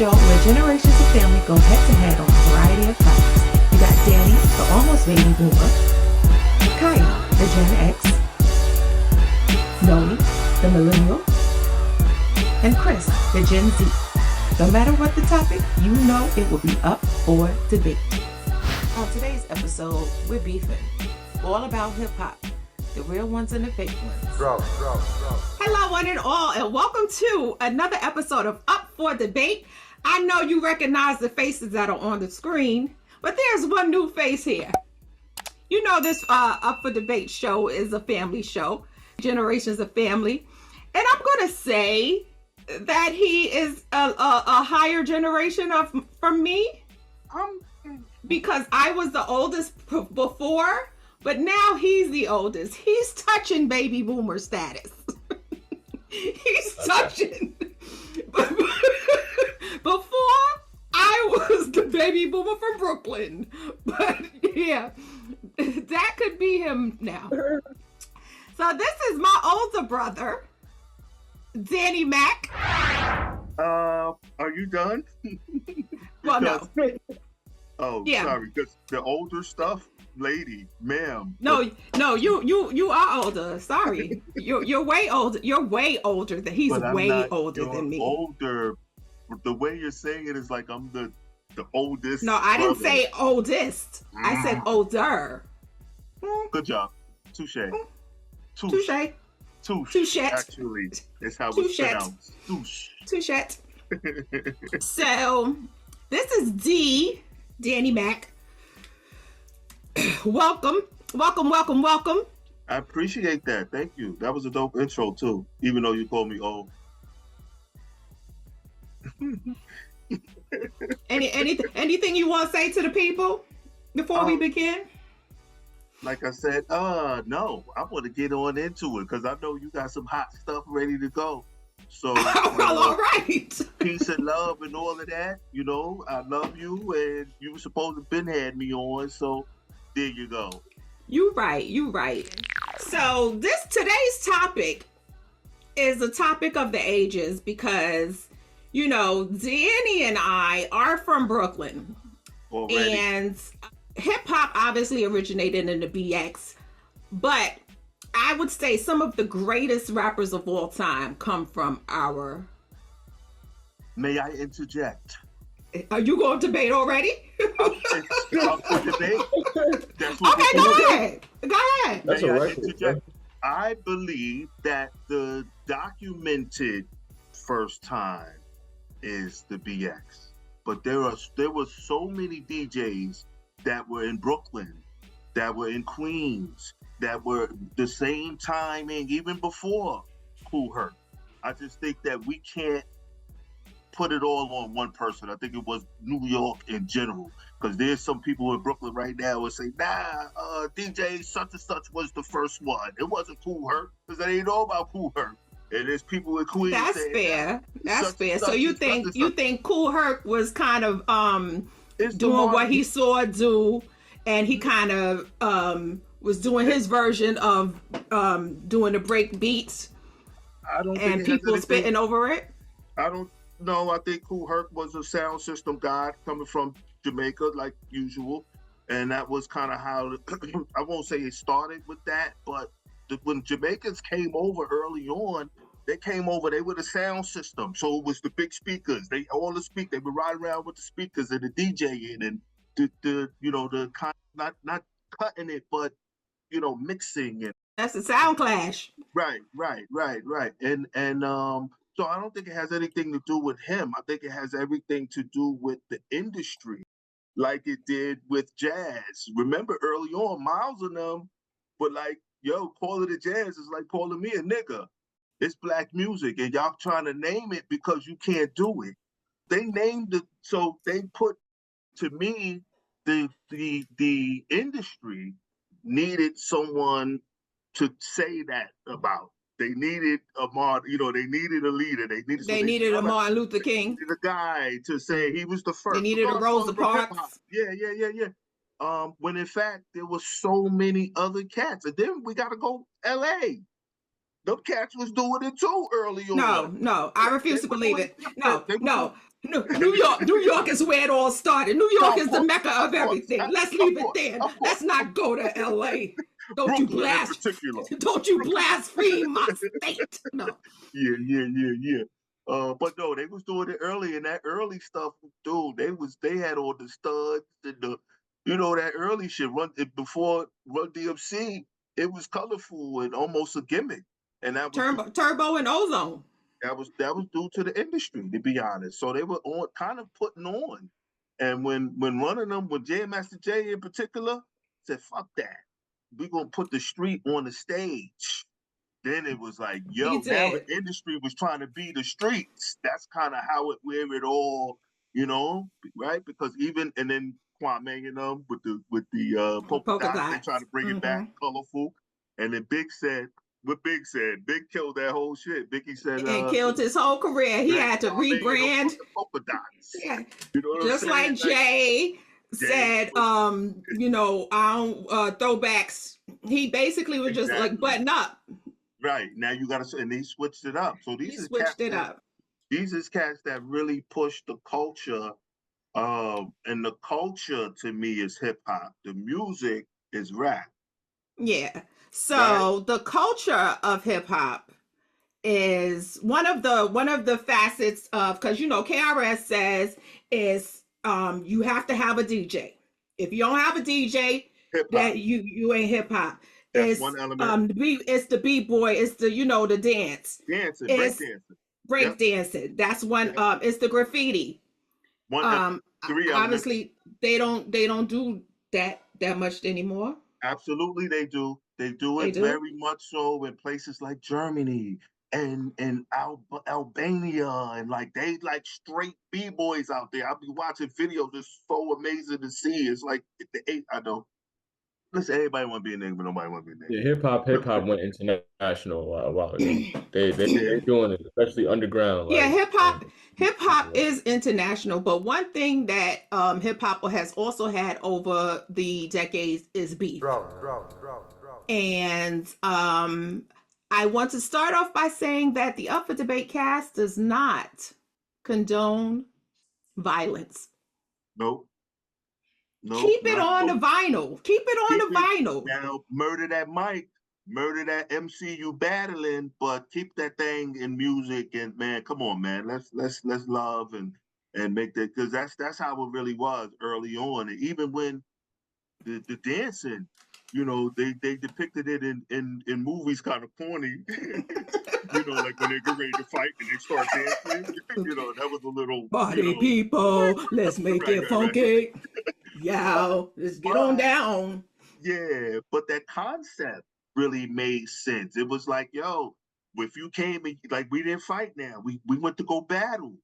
show where generations of family go head to head on a variety of topics. You got Danny, the almost baby boomer, Kaya, the Gen X, Noe, the millennial, and Chris, the Gen Z. No matter what the topic, you know it will be up for debate. On today's episode, we're beefing. All about hip-hop. The real ones and the fake ones. Hello, one and all, and welcome to another episode of Up for Debate. I know you recognize the faces that are on the screen, but there's one new face here. You know this Up for Debate show is a family show, generations of family, and I'm going to say that he is a higher generation from me, because I was the oldest before. But now he's the oldest. He's touching baby boomer status. He's touching. Before, I was the baby boomer from Brooklyn. But yeah, that could be him now. So this is my older brother, Danny Mac. Are you done? Well, no. Oh, yeah. Sorry. Because the older stuff. Lady, ma'am. No, you are older. Sorry, you're way older. You're way older than he's way older than me. Older. The way you're saying it is like I'm the oldest. No, I didn't say oldest. I said older. Good job. Touche. Touche. Touche. Actually, it's how it's pronounced. Touche. So, this is Danny Mac. Welcome. I appreciate that. Thank you. That was a dope intro too, even though you called me old. Anything you want to say to the people before we begin? Like I said, no, I want to get on into it because I know you got some hot stuff ready to go. So, well, all right. Peace and love and all of that. You know, I love you, and you were supposed to been had me on, so. There you go. You right. So today's topic is a topic of the ages because, you know, Danny and I are from Brooklyn. Already. And hip hop obviously originated in the BX, but I would say some of the greatest rappers of all time come from our. May I interject? Are you going to debate already? Up for debate. Okay, go ahead. That's a record. I believe that the documented first time is the BX, but there were so many DJs that were in Brooklyn, that were in Queens, that were the same timing, even before Kool Herc. I just think that we can't put it all on one person. I think it was New York in general, because there's some people in Brooklyn right now who say, DJ such and such was the first one. It wasn't Kool Herc, because they didn't know about Kool Herc. And there's people in Queens. That's fair. That's fair. So you think Kool Herc was kind of doing what he saw do, and he kind of was doing his version of doing the break beats, and people spitting over it? No, I think Kool Herc was a sound system god coming from Jamaica, like usual. And that was kind of how, I won't say it started with that, but when Jamaicans came over early on, they were the sound system. So it was the big speakers. They were riding around with the speakers and the DJing and the kind of, not cutting it, but, mixing it. That's a sound clash. Right. And so I don't think it has anything to do with him. I think it has everything to do with the industry, like it did with jazz. Remember early on, Miles and them were like, calling it jazz is like calling me a nigga. It's black music, and y'all trying to name it because you can't do it. They named it, so they put, to me, the industry needed someone to say that about. They needed they needed a leader. They needed a Martin Luther King. They needed a guy to say he was the first. They needed a Rosa Parks. Yeah. When in fact, there were so many other cats. And then we got to go L.A. Them cats was doing it too early on. No, I refuse to believe it. No, New York is where it all started. New York is the mecca of everything. Let's leave it there. Let's not go to LA. Don't you blaspheme my state. No. Yeah. But no, they was doing it early, and that early stuff, dude. They had all the studs and that early shit. Before Run DMC, it was colorful and almost a gimmick, and that was Turbo and Ozone. That was due to the industry, to be honest. So they were kind of putting on, and when running them, with Jam Master Jay in particular, said, "Fuck that, we gonna put the street on the stage." Then it was like, yo, now the industry was trying to be the streets. That's kind of where it all, right? Because and then Kwame and them with the polka dots, they try to bring it back colorful. And then Big said, Big killed that whole shit. Biggie said, and killed his whole career. He had to rebrand. Polka dots. Yeah. Just like Jay said, throwbacks. He basically was just like button up. Right. Now you got to, and he switched it up. So these is cats that really push the culture. And the culture to me is hip hop. The music is rap. Yeah. So the culture of hip hop is one of the facets of, because KRS says is you have to have a DJ. If you don't have a DJ, that you ain't hip hop. It's one element. It's the b-boy. It's the the dance. Break dancing. That's one. It's the graffiti. Obviously, they don't do that much anymore. Absolutely, they do. They do it very much so in places like Germany and Albania, and they straight b-boys out there. I'll be watching videos. It's so amazing to see. It's like I know. Listen, everybody want to be a nigga, but nobody want to be a nigga. Yeah, hip hop went international a while ago. They're doing it, especially underground. Yeah, hip hop is international, but one thing that hip hop has also had over the decades is beef. And I want to start off by saying that the Up for Debate cast does not condone violence. Nope. Keep it on the vinyl. Keep it on the vinyl. Now, murder that mic, murder that MC you battling, but keep that thing in music. And man, come on, man, let's love and make that, because that's how it really was early on. And even when the dancing, they depicted it in movies kind of corny. Like when they get ready to fight and they start dancing. That was a little party people. Let's make it funky. Yeah, let's get on down. Yeah, but that concept really made sense. It was like, yo, if you came and we didn't fight now. We went to go battle.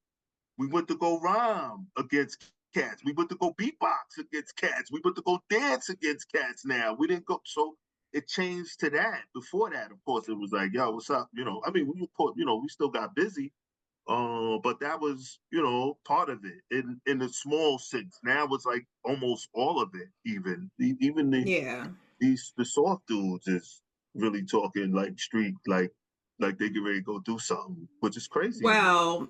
We went to go rhyme against cats. We went to go beatbox against cats. We went to go dance against cats now. We didn't go, so it changed to that. Before that, of course, it was like, yo, what's up? We we still got busy. But that was, part of it in the small sense. Now it's like almost all of it, even the soft dudes is really talking like street, like they get ready to go do something, which is crazy. Well,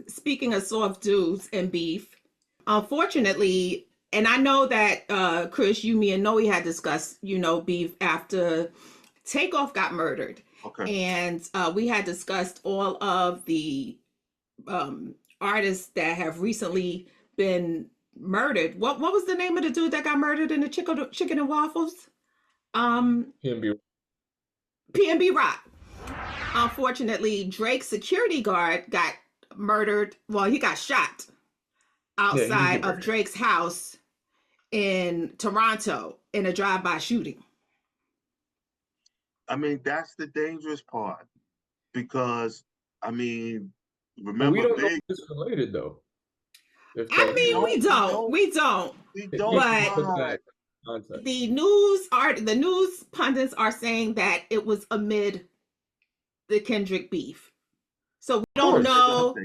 speaking of soft dudes and beef, unfortunately, and I know that Chris, me, and Noe had discussed, beef after Takeoff got murdered. Okay. And we had discussed all of the artists that have recently been murdered. What was the name of the dude that got murdered in the chicken and waffles? PNB Rock. Unfortunately, Drake's security guard got murdered. Well, he got shot outside of Drake's house in Toronto in a drive-by shooting. I mean, that's the dangerous part, because remember, we don't know if it's related though. We don't. But the news pundits are saying that it was amid the Kendrick beef, so we don't know.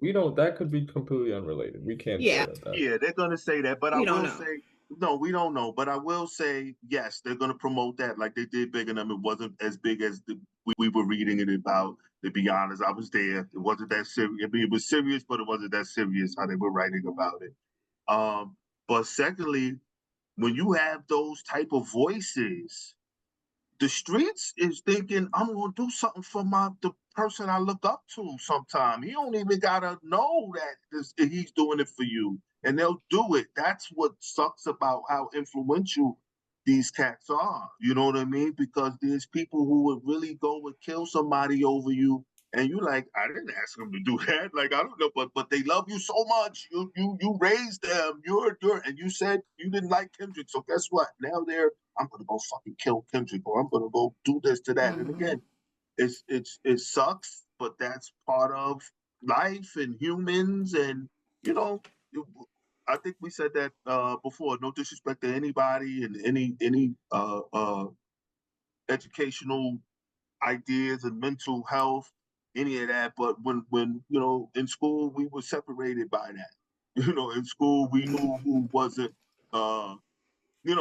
We don't. That could be completely unrelated. We can't. Yeah, they're gonna say that, but I will say No, we don't know, but I will say yes, they're going to promote that like they did Big and them. It wasn't as big as we were reading it about. To be honest, I was there. It wasn't that serious. I mean, it was serious, but it wasn't that serious how they were writing about it. But secondly, when you have those type of voices, the streets is thinking I'm gonna do something for the person I look up to sometime. He don't even gotta know that he's doing it for you. And they'll do it. That's what sucks about how influential these cats are. You know what I mean? Because there's people who would really go and kill somebody over you. And you like, I didn't ask them to do that. Like, I don't know, but they love you so much. You raised them. You're and you said you didn't like Kendrick. So guess what? Now I'm gonna go fucking kill Kendrick, or I'm gonna go do this to that. And again, it sucks, but that's part of life and humans, and you know, I think we said that before. No disrespect to anybody and any educational ideas and mental health, any of that. But when in school we were separated by that. In school we knew who wasn't. We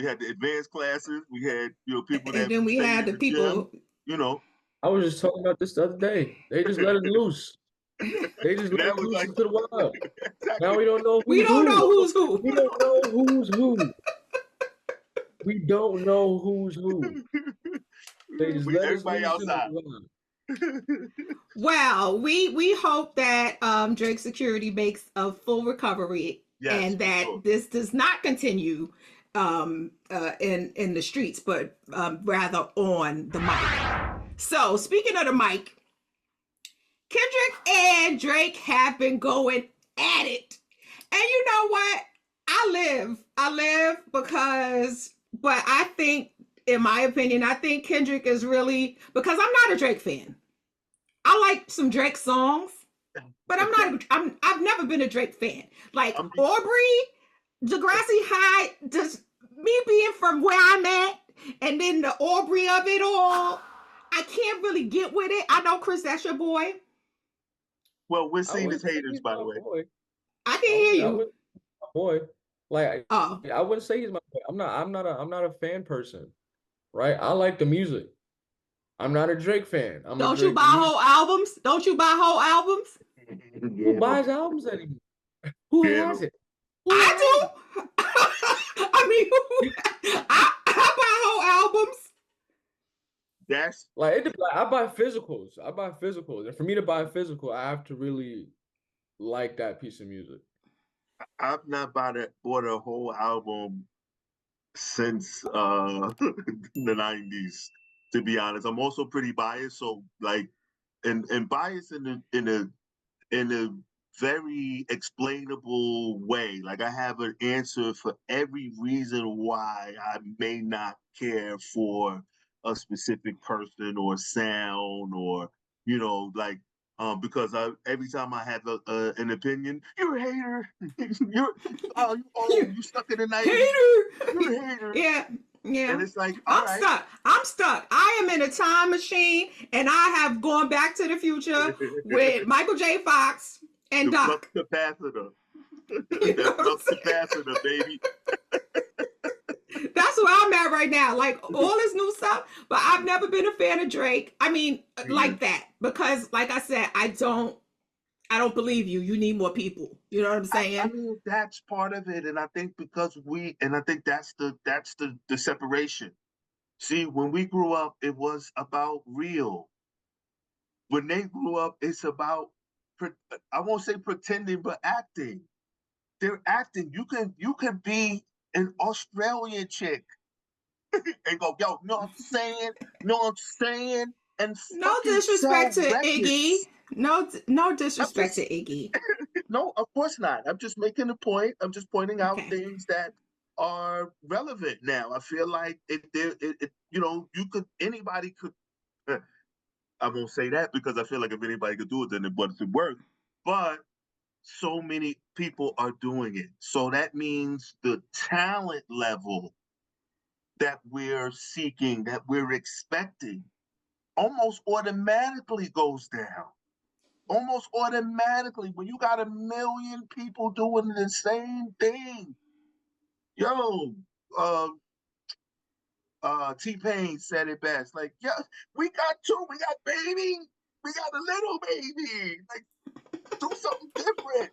had the advanced classes. We had people And that then we stayed had in the the gym. people. I was just talking about this the other day. They just let it loose. They just let That it was loose like into the wild. exactly. Now we don't know We who's don't know who. who's who. We don't know who's who. We don't know who's who. They just let us Everybody loose into outside. the wild. Well, we hope that Drake Security makes a full recovery, Yes, and that sure. this does not continue in the streets, but rather on the mic. So speaking of the mic, Kendrick and Drake have been going at it, and you know what? I live because, but I think, in my opinion, I think Kendrick is really, because I'm not a Drake fan. I like some Drake songs, but I've never been a Drake fan. Like Aubrey, Degrassi High, just me being from where I'm at, and then the Aubrey of it all, I can't really get with it. I know, Chris, that's your boy. Well, we're seen as haters, by the way. Boy. I can hear you. Boy, like Oh, I wouldn't say he's my boy. I'm not a fan person, right? I like the music. I'm not a Drake fan. don't you buy whole albums? Don't you buy whole albums? Who buys albums anymore? Who has it? I do. I mean, I buy whole albums. That's like I buy physicals. And for me to buy a physical, I have to really like that piece of music. I've not bought a whole album since the 90s, to be honest. I'm also pretty biased, so like and biased in a very explainable way. Like I have an answer for every reason why I may not care for a specific person or sound, or like because every time I have an opinion, you're a hater. You stuck in the 90s. Hater. You're a hater. Yeah. Yeah. And it's like, I'm stuck. I'm stuck. I am in a time machine, and I have gone back to the future with Michael J. Fox and Doc. The capacitor. The flux capacitor, baby. That's where I'm at right now. Like all this new stuff, but I've never been a fan of Drake. I mean, like that, because like I said, I don't believe you. You need more people. You know what I'm saying? I mean, that's part of it, and I think I think that's the separation. See, when we grew up, it was about real. When they grew up, it's about, I won't say pretending, but acting. They're acting. You can be an Australian chick and go, yo, you know what I'm saying? You know what I'm saying? And no disrespect to records. Iggy. No disrespect to Iggy. No, of course not. I'm just making a point. I'm just pointing out things that are relevant now. I feel like anybody could. I won't say that because I feel like if anybody could do it, then it wouldn't work. But so many people are doing it. So that means the talent level that we're seeking, that we're expecting, almost automatically goes down. Almost automatically, when you got 1 million people doing the same thing, Yo, T-Pain said it best. Like, yeah, we got two. We got baby. We got a little baby. Like, do something different.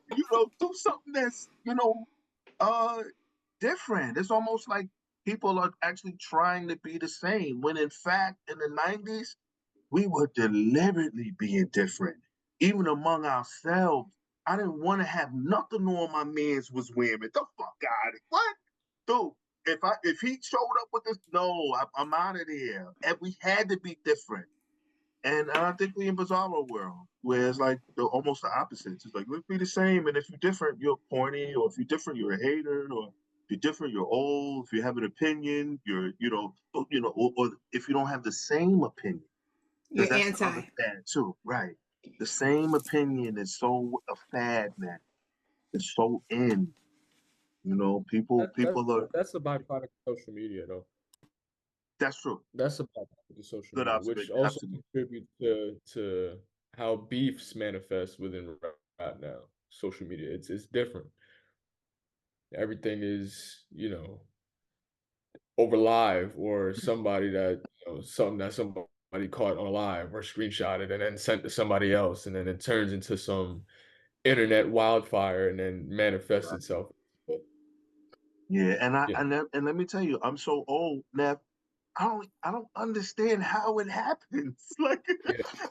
Do something that's, different. It's almost like people are actually trying to be the same. When in fact, in the 90s, we were deliberately being different. Even among ourselves. I didn't want to have nothing on my mans was wearing. The fuck out of it. What? Dude, if he showed up with this, no, I'm out of there. And we had to be different. And I think we in bizarro world where it's like almost the opposites. It's like let's be the same, and if you're different, you're corny, or if you're different, you're a hater, or if you're different, you're old. If you have an opinion, or if you don't have the same opinion, because You're that's the anti. other fad too, right? The same opinion is so a fad, man. It's so in. People are. That's the byproduct of social media, though. That's true. That's a byproduct of social Good media, which observation. also Absolutely. contributes to how beefs manifest within rap now. Social media, it's different. Everything is, over live or somebody that something that somebody caught on live or screenshotted and then sent to somebody else, and then it turns into some internet wildfire and then manifests itself. Yeah, and let me tell you, I'm so old, Nev. I don't understand how it happens. Like,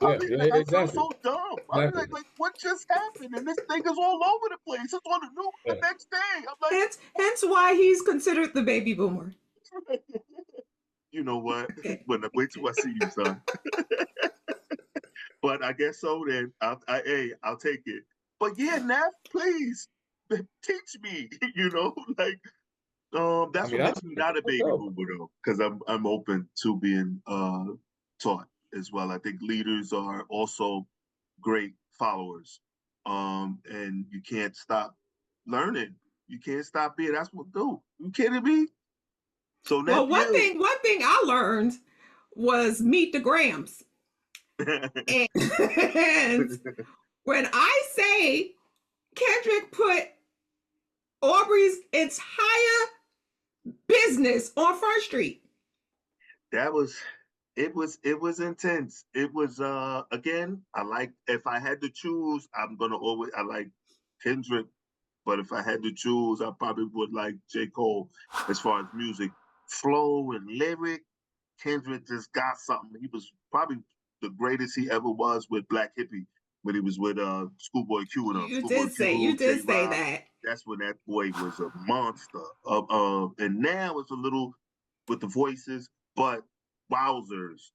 I feel Exactly. so dumb. I'm Exactly. like, what just happened? And this thing is all over the place. It's on the news the next day. I'm like, Hence why he's considered the baby boomer. you know what? Okay. Wait till I see you, son. But I guess so. Then I'll take it. But yeah, Nev, please teach me. Like. That's what makes me not a baby boomer though, because I'm open to being taught as well. I think leaders are also great followers, and you can't stop learning. You can't stop being. That's what do. You kidding me? So Well, nephew. one thing I learned was meet the Grams, and when I say Kendrick put Aubrey's entire business on Front Street. It was intense. It was again, if I had to choose, I like Kendrick, but if I had to choose, I probably would like J. Cole as far as music. Flow and lyric, Kendrick just got something. He was probably the greatest he ever was with Black Hippie when he was with Schoolboy Q and You Schoolboy did Q, J. say Rob. that. That's when that boy was a monster. And now it's a little with the voices, but wowzers.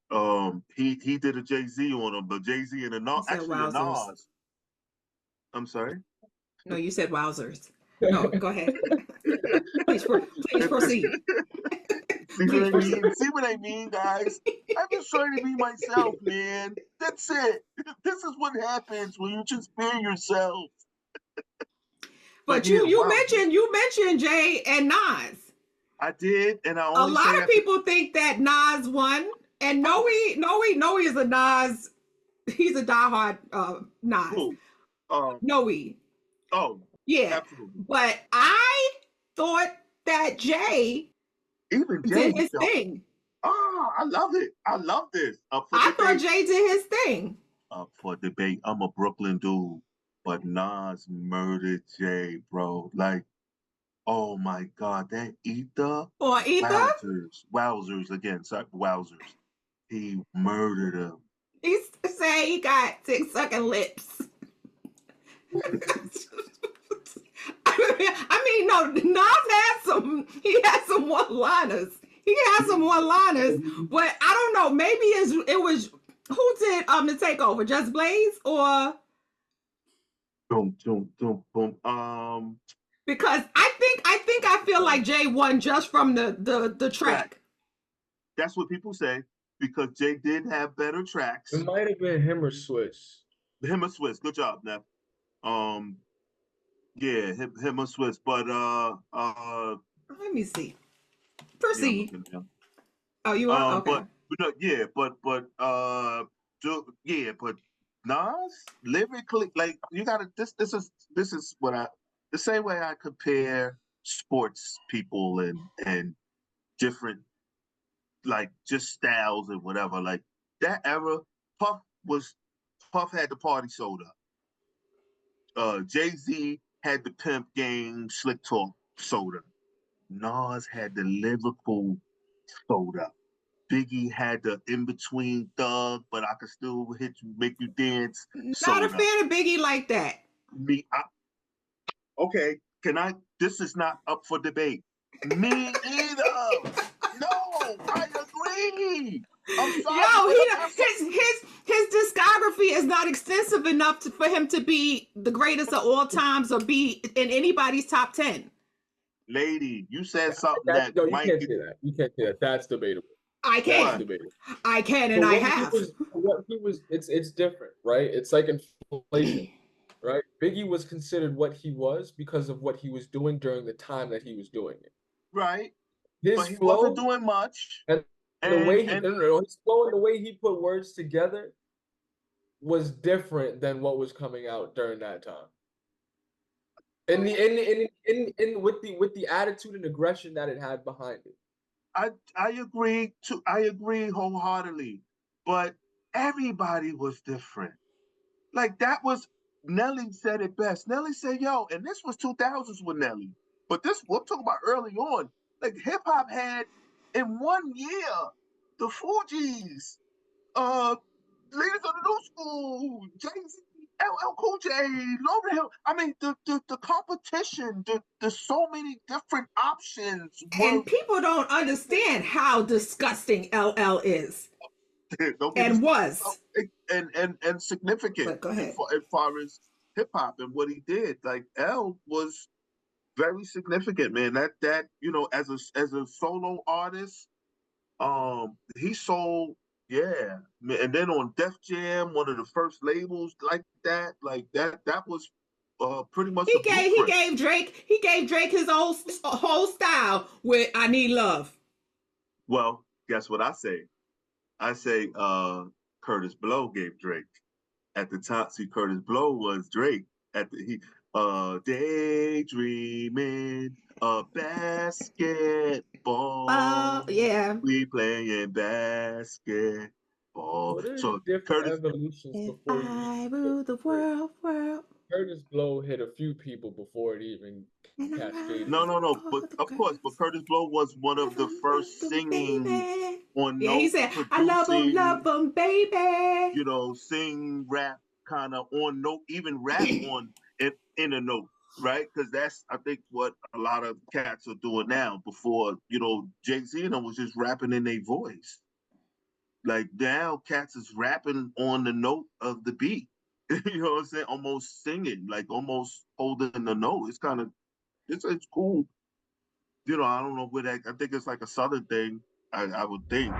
He did a Jay-Z on him, but Jay-Z and a Nas. I'm sorry. No, you said wowzers. No, go ahead. please proceed. See what I mean? See what I mean, guys? I'm just trying to be myself, man. That's it. This is what happens when you just be yourself. But yeah, you mentioned Jay and Nas. I did, and I a only lot of people think that Nas won, and Noe is a Nas. He's a diehard Nas. Noe. Oh, yeah, absolutely. But I thought that Jay did his thing. Oh, I love it. I love this. I thought Jay did his thing. Up for debate. I'm a Brooklyn dude, but Nas murdered Jay, bro. Like, oh my God, that Ether. Or Ether? Wowzers again. Sorry, wowzers. He murdered him. He say he got 6-second lips. I mean, no, Nas had some one-liners. He had some one-liners, but I don't know. Maybe it was who did the takeover? Just Blaze or boom, boom, boom, boom. Because I feel like Jay won just from the track. That's what people say, because Jay did have better tracks. It might have been him or Swiss. Him or Swiss. Good job, Neff. Yeah, him or Swiss. But let me see. Proceed. Yeah, oh, you are okay. But Nas lyrically, like you gotta. This is what the same way I compare sports people and different like just styles and whatever. Like that era, Puff had the party soda. Jay-Z had the pimp game, slick talk soda. Nas had the lyrical soda. Biggie had the in-between thug, but I could still hit you, make you dance Not a soda. fan of Biggie like that. Okay, this is not up for debate. Me either. No, I agree. I'm sorry. Yo, his discography is not extensive enough for him to be the greatest of all times or be in anybody's top 10. Lady, you said something you can't say that. You can't say that. That's debatable. I can. That's debatable. I can, and I have. It's different, right? It's like inflation, right? Biggie was considered what he was because of what he was doing during the time that he was doing it. Right. His flow wasn't doing much. And the way his flow and the way he put words together was different than what was coming out during that time. And with the attitude and aggression that it had behind it. I agree wholeheartedly, but everybody was different. Like that was Nelly said it best. Nelly said, "Yo," and this was 2000s with Nelly, but this we're talking about early on. Like hip hop had in 1 year the Fugees, Leaders of the New School, Jay-Z, LL Cool J, Lauryn Hill. I mean, the competition, the so many different options. And people don't understand how disgusting LL is. And was. And significant. But go ahead. As far as hip hop and what he did. Like L was very significant, man. That as a solo artist, he sold. Yeah, and then on Def Jam, one of the first labels like that was pretty much. He gave Drake his whole style with "I Need Love." Well, guess what I say? I say Curtis Blow gave Drake at the time. See, Curtis Blow was Drake at the daydreaming basketball. Yeah. We playing basketball. Well, so different evolutions before I rule the world. Curtis Blow hit a few people before it even cascaded. No. But of course, but Curtis Blow was one of the first singing on note. He said, "I love him, baby." Sing, rap, kind of on note, even rap on in a note, right? Because that's I think what a lot of cats are doing now. Before Jay-Z was just rapping in their voice. Like now, cats is rapping on the note of the beat. You know what I'm saying? Almost singing, like almost holding the note. It's kind of it's cool. I don't know where that. I think it's like a Southern thing. I would think.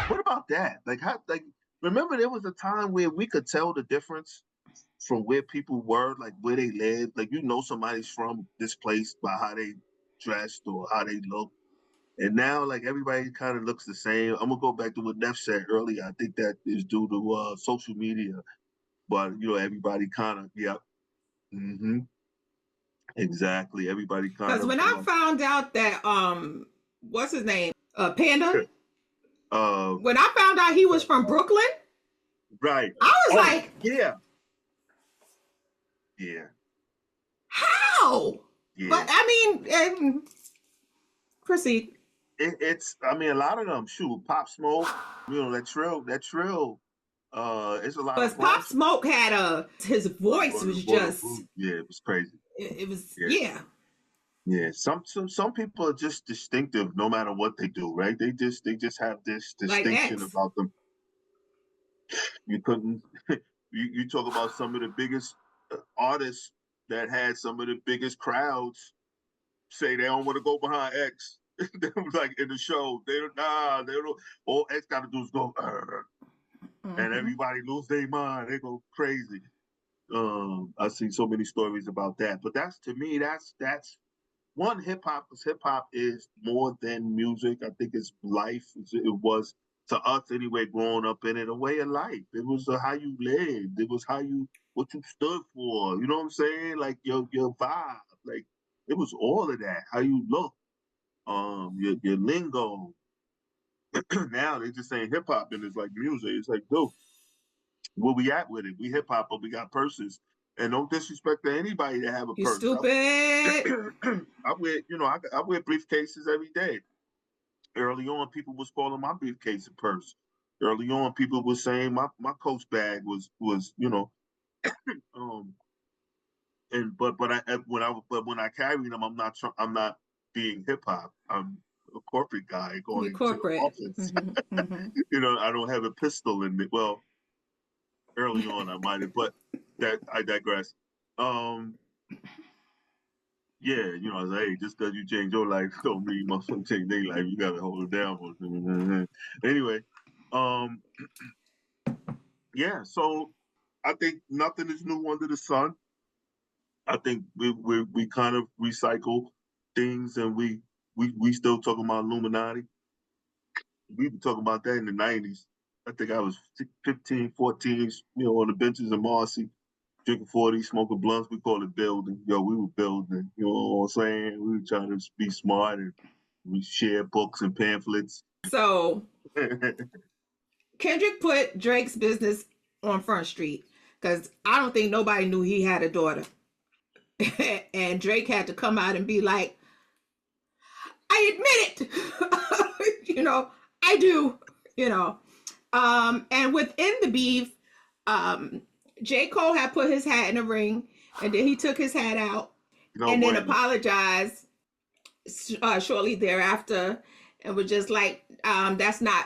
What about that? Remember there was a time where we could tell the difference from where people were, like where they lived. Like somebody's from this place by how they dressed or how they look. And now, like everybody kind of looks the same. I'm gonna go back to what Neff said earlier. I think that is due to social media. But everybody kind of exactly. Everybody kind of. Because when I found out that what's his name, Panda. When I found out he was from Brooklyn, right? I was like, yeah. How? Yeah. But I mean, proceed. It's a lot of them. Shoot, Pop Smoke. That trill. It's a lot. But Pop Smoke had his voice was just. Yeah, it was crazy. It was yeah. Yeah, some people are just distinctive no matter what they do, right? They just have this distinction about them. You couldn't you talk about some of the biggest artists that had some of the biggest crowds say they don't want to go behind X. Like in the show, they don't. All X got to do is go, and everybody lose their mind. They go crazy. I've seen so many stories about that, but that's to me, that's one hip hop. Because hip hop is more than music. I think it's life. It was to us anyway, growing up in it, a way of life. It was how you lived. It was what you stood for. You know what I'm saying? Like your vibe. Like It was all of that. How you look, your lingo. Now they just saying hip hop and it's like music. It's like, dude, where we at with it? We hip hop, but we got purses. And no disrespect to anybody that have a You purse. stupid. I wear, I wear briefcases every day. Early on, people was calling my briefcase a purse. Early on, people was saying my Coach bag was um and when I carry them, I'm not being hip hop. I'm a corporate guy You're going to the corporate. office. Mm-hmm. I don't have a pistol in it. Well, early on I might have, but that I digress. Um, yeah, I was like, hey, just because you change your life don't mean motherfucker change their life. You gotta hold it down. Anyway, um, yeah. So I think nothing is new under the sun. I think we kind of recycle things, and we still talking about Illuminati. We were talking about that in the 90s. I think I was 15, 14, on the benches in Marcy, drinking 40, smoking blunts. We call it building. Yo, we were building. You know what I'm saying? We were trying to be smart, and we share books and pamphlets. So Kendrick put Drake's business on Front Street because I don't think nobody knew he had a daughter. And Drake had to come out and be like, I admit it. I do, and within the beef, J. Cole had put his hat in the ring, and then he took his hat out and then apologized shortly thereafter, and was just like, that's not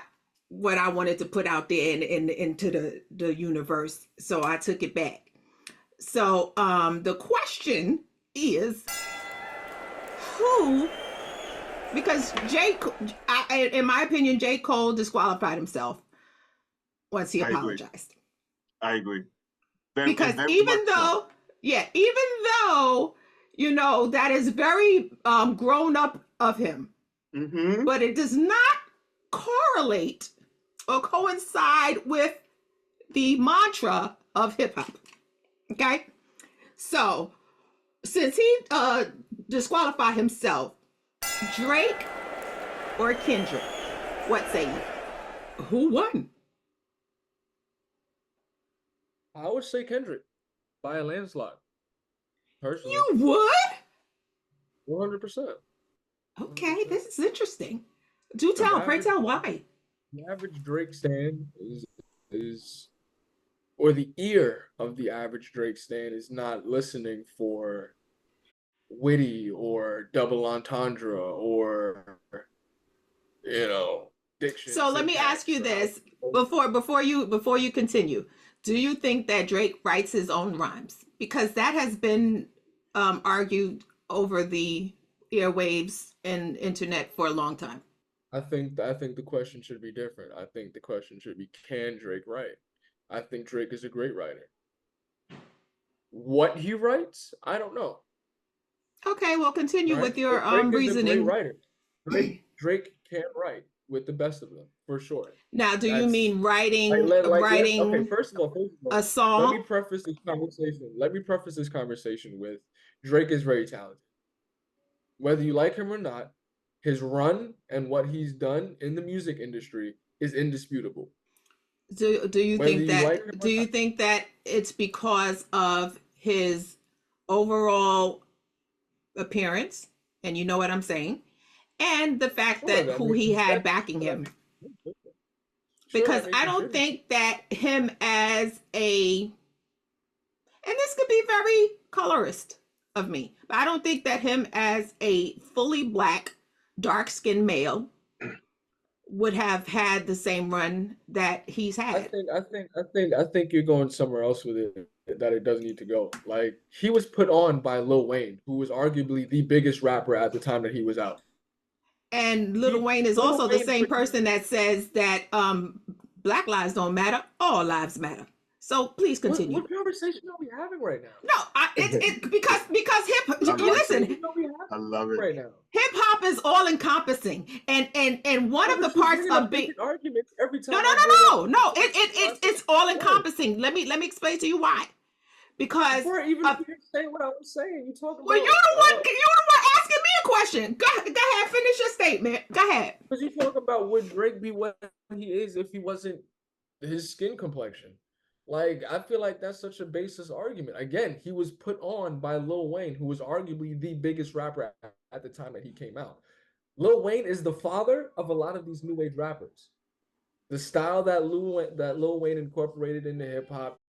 what I wanted to put out there into the universe, so I took it back. So the question is, who? Because in my opinion, J. Cole disqualified himself once he apologized. I agree. Because even though that is very grown up of him, but it does not correlate or coincide with the mantra of hip hop. Okay, so since he disqualified himself, Drake or Kendrick, what say you? Who won? I would say Kendrick by a landslide. Personally, you would? 100%. Okay, this is interesting. Do tell, pray tell why. The average Drake stan is, or the ear of the average Drake stan is not listening for witty or double entendre or diction. So let me ask you this before you continue. Do you think that Drake writes his own rhymes? Because that has been argued over the airwaves and internet for a long time. I think the question should be different. I think the question should be, can Drake write? I think Drake is a great writer. What he writes, I don't know. Okay, well, continue with your Drake reasoning. Is a great writer. Drake can write with the best of them, for sure. Now, do you mean writing? Okay, first of all, a song. Let me preface this conversation with Drake is very talented. Whether you like him or not, his run and what he's done in the music industry is indisputable. Do you think that it's because of his overall appearance, and you know what I'm saying, and the fact that who he had backing him? Because I don't think that him as and this could be very colorist of me, but I don't think that him as a fully black, dark-skinned male would have had the same run that he's had. I think you're going somewhere else with it that it doesn't need to go. Like, he was put on by Lil Wayne, who was arguably the biggest rapper at the time that he was out. And Lil Wayne is also the same person that says that Black lives don't matter, all lives matter. So please continue. What conversation are we having right now? No, it's because listen. I love it right now. Hip hop is all encompassing, and one of the parts of big arguments every time. No. It's all encompassing. Let me explain to you why. because before I even say what I was saying, you talk about. Well, you're the one asking me a question. Go ahead, finish your statement. Go ahead. Because you talk about would Drake be what he is if he wasn't his skin complexion. Like, I feel like that's such a baseless argument. Again, he was put on by Lil Wayne, who was arguably the biggest rapper at the time that he came out. Lil Wayne is the father of a lot of these new age rappers. The style that Lil Wayne incorporated into hip hop,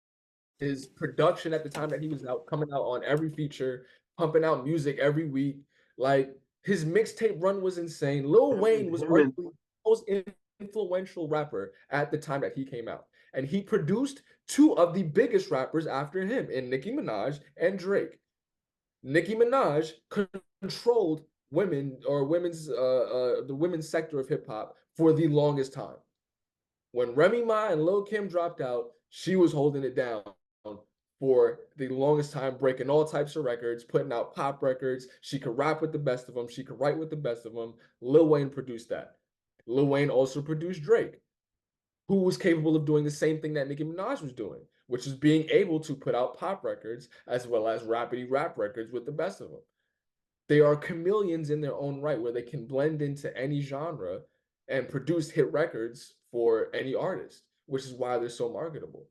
his production at the time that he was out, coming out on every feature, pumping out music every week. Like, his mixtape run was insane. Lil Wayne was arguably the most influential rapper at the time that he came out. And he produced two of the biggest rappers after him in Nicki Minaj and Drake. Nicki Minaj controlled women or the women's sector of hip hop for the longest time. When Remy Ma and Lil Kim dropped out, she was holding it down for the longest time, breaking all types of records, putting out pop records. She could rap with the best of them. She could write with the best of them. Lil Wayne produced that. Lil Wayne also produced Drake, who was capable of doing the same thing that Nicki Minaj was doing, which is being able to put out pop records as well as rapidy rap records with the best of them. They are chameleons in their own right, where they can blend into any genre and produce hit records for any artist, which is why they're so marketable.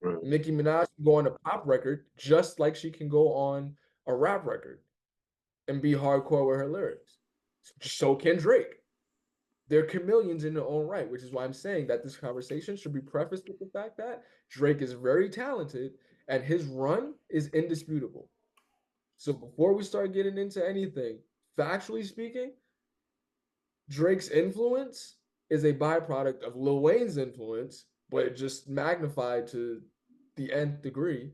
Right. Nicki Minaj can go on a pop record just like she can go on a rap record and be hardcore with her lyrics. So can Drake. They're chameleons in their own right, which is why I'm saying that this conversation should be prefaced with the fact that Drake is very talented and his run is indisputable. So before we start getting into anything, factually speaking, Drake's influence is a byproduct of Lil Wayne's influence, but just magnified to the nth degree.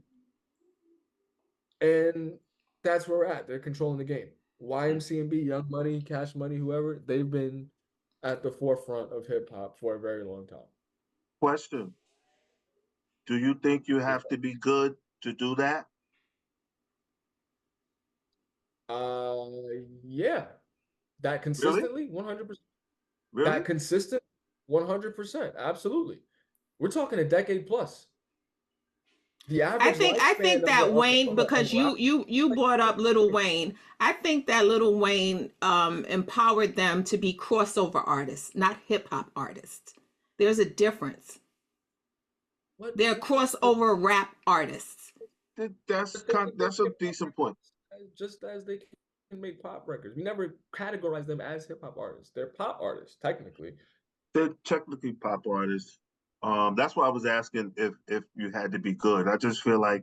And that's where we're at. They're controlling the game. YMCMB, Young Money, Cash Money, whoever, they've been at the forefront of hip hop for a very long time. Question. Do you think you have to be good to do that? Yeah. That consistently, 100%. Really? That consistent, 100%. Absolutely. We're talking a decade plus. The average I think that Wayne, because you brought up Lil Wayne, I think that Lil Wayne empowered them to be crossover artists, not hip hop artists. There's a difference. They're crossover rap artists. That's a decent point. Just as they can make pop records, we never categorize them as hip hop artists. They're pop artists, technically. They're technically pop artists. That's why I was asking if you had to be good. I just feel like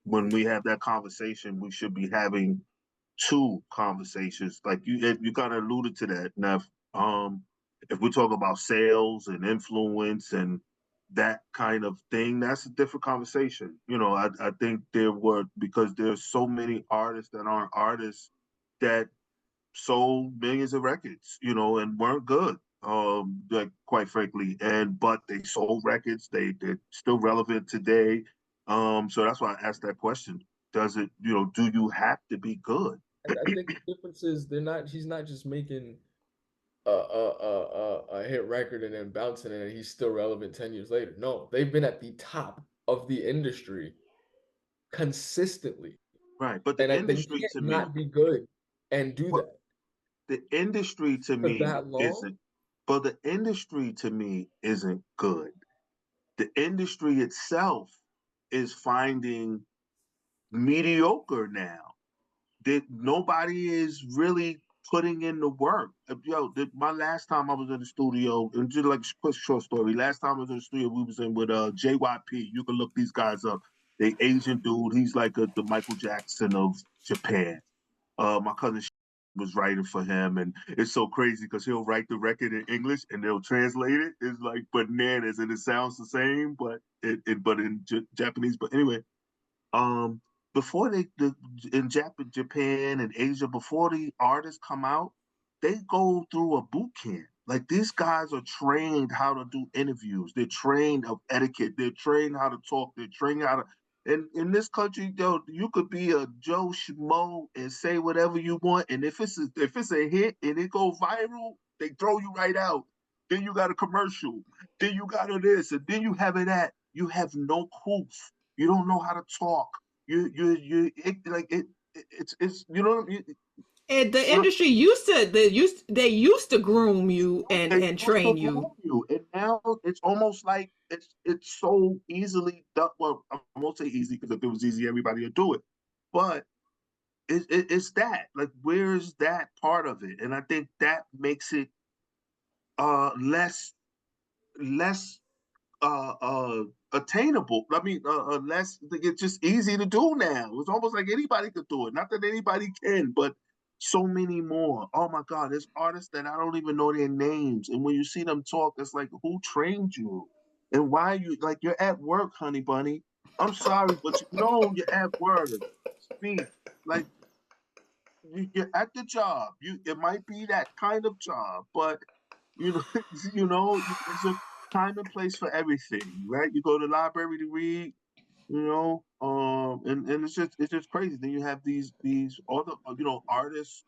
when we have that conversation, we should be having two conversations. Like you kind of alluded to that, Neff. If we talk about sales and influence and that kind of thing, that's a different conversation. You know, I think because there's so many artists that aren't artists that sold millions of records, you know, and weren't good. Like quite frankly, but they sold records. They're still relevant today. So that's why I asked that question. Does it, do you have to be good? I think the difference is he's not just making a hit record and then bouncing and he's still relevant 10 years later. No, they've been at the top of the industry consistently. Right, but the industry to me not be good and do that. The industry to me isn't. But the industry to me isn't good. The industry itself is finding mediocre now. That nobody is really putting in the work. My last time I was in the studio, and just like a quick short story, last time I was in the studio, we was in with JYP. You can look these guys up. They Asian dude. He's like the Michael Jackson of Japan. My cousin was writing for him, and it's so crazy because he'll write the record in English and they'll translate it. It's like bananas, and it sounds the same, but in Japanese. But anyway, before in Japan and Asia, before the artists come out, they go through a boot camp. Like these guys are trained how to do interviews. They're trained of etiquette. They're trained how to talk. They're trained how to. And in this country, you could be a Joe Schmo and say whatever you want. And if it's a hit and it goes viral, they throw you right out. Then you got a commercial. Then you got this, and then you have it at. You have no proof. You don't know how to talk. It's you know. And the industry they used to groom you They and used to train groom you. you, and now it's almost like it's so easily done. Well, I won't say easy because if it was easy, everybody would do it. But it's that like, where's that part of it? And I think that makes it less attainable. I mean, less. It's just easy to do now. It's almost like anybody could do it. Not that anybody can, but so many more. Oh my God, there's artists that I don't even know their names, and when you see them talk, it's like, who trained you, and why you like you're at work, honey bunny. I'm sorry, but you know you're at work. Speak like you're at the job. It might be that kind of job, but you know, there's a time and place for everything, right? You go to the library to read, and it's just crazy. Then you have these other artists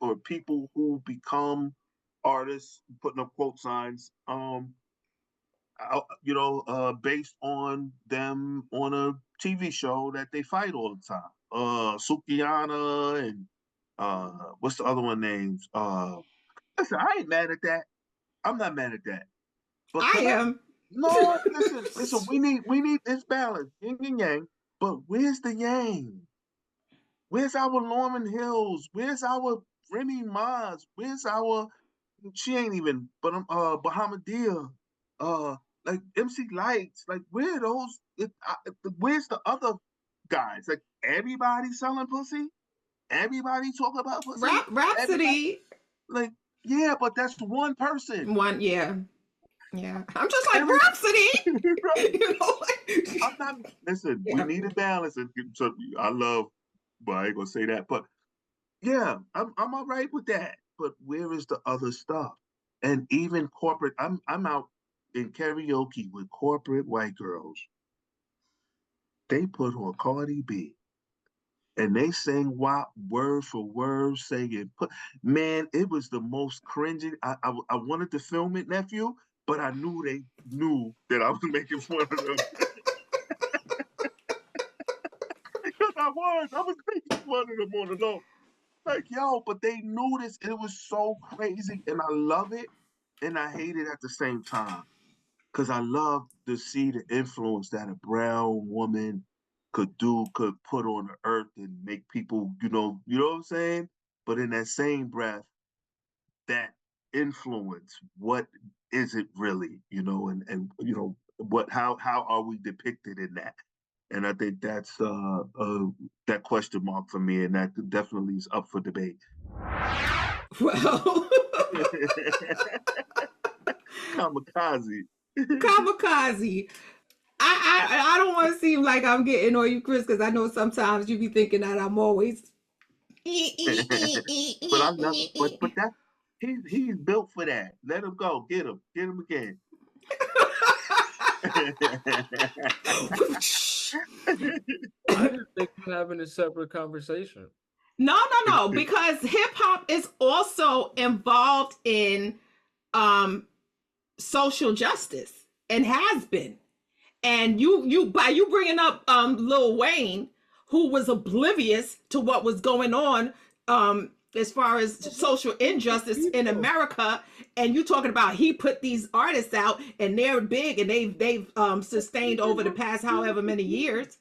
or people who become artists, putting up quote signs, based on them on a TV show that they fight all the time. Sukiana and what's the other one names? Listen, I ain't mad at that. I'm not mad at that. But I am. No, listen. We need this balance, yin and yang. But where's the yang? Where's our Norman Hills? Where's our Remy Maz? Where's our she ain't even, but Bahamadia, uh, like MC Lights, like where are those? Where's the other guys? Like everybody selling pussy, everybody talk about pussy, everybody Rhapsody. like yeah, but that's one person. One, yeah. Yeah. I'm just like Every Rhapsody. right. You know, I'm not. Listen, we yeah. need a balance, and so I love, but I ain't gonna say that. But yeah, I'm all right with that. But where is the other stuff? And even corporate, I'm out in karaoke with corporate white girls. They put on Cardi B, and they sang WAP word for word, saying, man, it was the most cringy. I wanted to film it, nephew, but I knew they knew that I was making fun of them. Because I was making fun of them on the low. Like, yo, but they knew this. It was so crazy. And I love it and I hate it at the same time. Because I love to see the influence that a brown woman could put on the earth and make people, you know what I'm saying? But in that same breath, that influence, what is it really, how are we depicted in that? And I think that's that question mark for me, and that definitely is up for debate. Well, Kamikaze. kamikaze. I don't want to seem like I'm getting on you, Chris, because I know sometimes you be thinking that I'm always. But I love, but that he's built for that. Let him go. Get him again. I just think we're having a separate conversation. No, because hip hop is also involved in social justice and has been. And by you bringing up Lil Wayne, who was oblivious to what was going on as far as social injustice in America, and you talking about he put these artists out and they're big and they've sustained over the past however many years.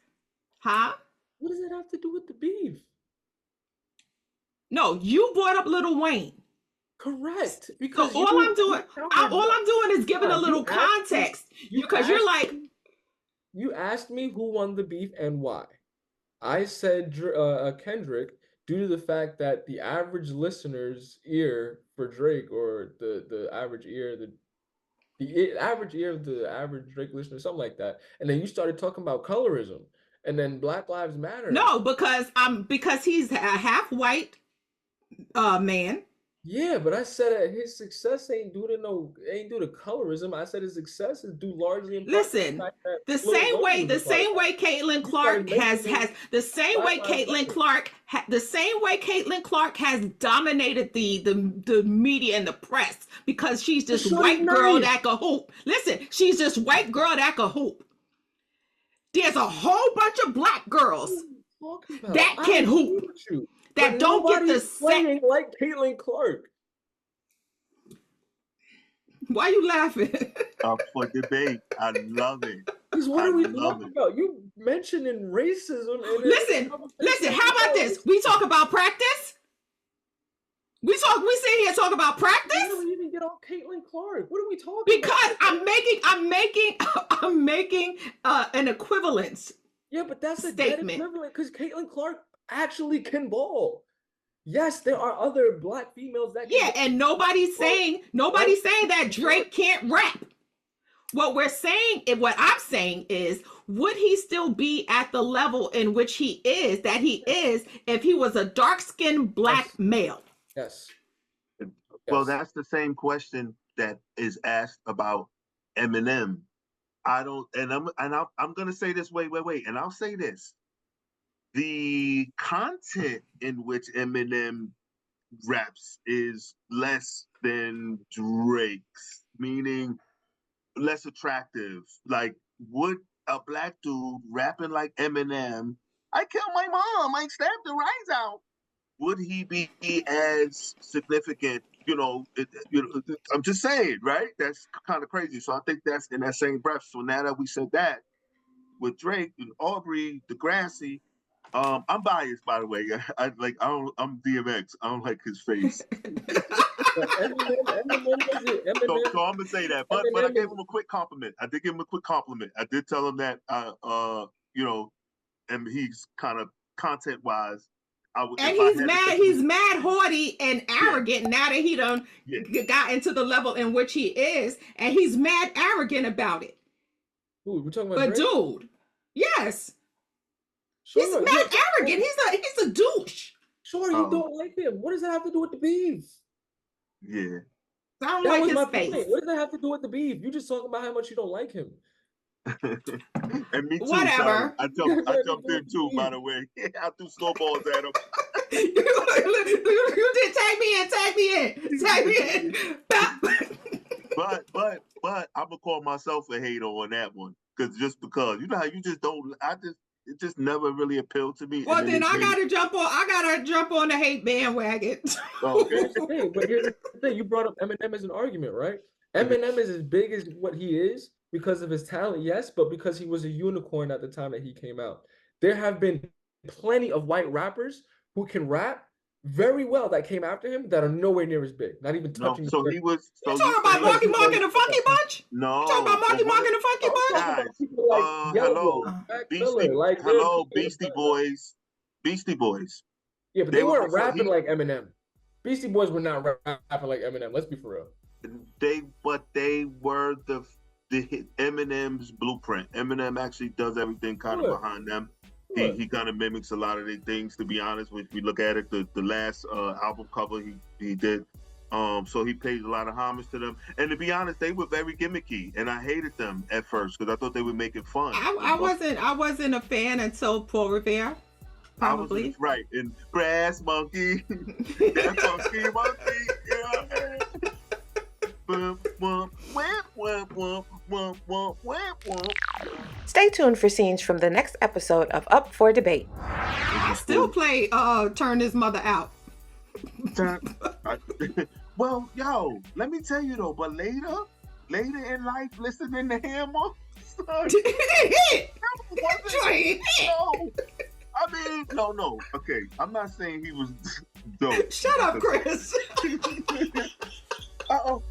Huh? What does it have to do with the beef? No, you brought up Lil Wayne. Correct. Because all I'm doing is giving a little context. Because you're like, you asked me who won the beef and why. I said Kendrick, due to the fact that the average listener's ear for Drake, or the average ear, the average ear of the average Drake listener, something like that. And then you started talking about colorism, and then Black Lives Matter. No, because he's a half white man. Yeah, but I said that his success ain't due to colorism. I said his success is due largely in part to the fact that the same way Caitlin Clark has dominated the media and the press because she's this white girl that can hoop. Listen, she's this white girl that can hoop. There's a whole bunch of black girls that can hoop, that don't get the playing like Caitlin Clark. Why are you laughing? For debate. I love it. Because what are we talking about? You mentioning racism. And listen. How about this? We talk about practice. We sit here and talk about practice. You don't even get on Caitlin Clark. What are we talking because about? I'm making an equivalence. Yeah, but that's a statement. dead equivalent because Caitlin Clark actually can ball. Yes, there are other black females that can ball. And nobody's saying that Drake can't rap. What I'm saying is, would he still be at the level in which he is if he was a dark-skinned black male? Yes. Well, that's the same question that is asked about Eminem. I'm gonna say this. Wait, and I'll say this: the content in which Eminem raps is less than Drake's, meaning less attractive. Like, would a black dude rapping like Eminem, I killed my mom, I stabbed the eyes out, would he be as significant? I'm just saying, right? That's kind of crazy. So I think that's in that same breath. So now that we said that, with Drake and Aubrey, Degrassi, I'm biased, by the way. I'm DMX. I don't like his face. So I'm gonna say that. But I gave him a quick compliment. I did give him a quick compliment. I did tell him that and he's kind of content-wise. And he's mad haughty and arrogant now that he done got into the level in which he is, and he's mad arrogant about it. Ooh, we're talking about Drake? Dude, yes. Sure, he's mad arrogant. He's a douche. Sure, you don't like him. What does that have to do with the beef? Yeah. I don't like his face. Point. What does that have to do with the beef? You just talking about how much you don't like him. And me too. Whatever. I jumped in too, by the way. I threw snowballs at him. You did tag me in. But I'm gonna call myself a hater on that one. Because you know how you just don't, it just never really appealed to me. Well, then I gotta jump on the hate bandwagon. Okay. But here's the thing, you brought up Eminem as an argument, right? Eminem is as big as what he is because of his talent, yes, but because he was a unicorn at the time that he came out. There have been plenty of white rappers who can rap very well that came after him that are nowhere near as big, not even touching. So he was. You talking about Marky Mark and the Funky Bunch? No. You talking about Marky Mark and the Funky Bunch? Hello, Beastie Boys. Yeah, but they weren't rapping like Eminem. Beastie Boys were not rapping like Eminem. Let's be for real. They were the Eminem's blueprint. Eminem actually does everything kind of behind them. He kind of mimics a lot of their things, to be honest. If we look at it, the last album cover he did, so he paid a lot of homage to them. And to be honest, they were very gimmicky, and I hated them at first because I thought they were making fun. I wasn't a fan until Paul Revere. Probably right. And Brass Monkey, that funky monkey, Stay tuned for scenes from the next episode of Up for Debate. I still play Turn His Mother Out. Well, yo, let me tell you though, but later in life, listening to Hammer, son, no. Okay, I'm not saying he was dope. Shut up, Chris. Uh-oh.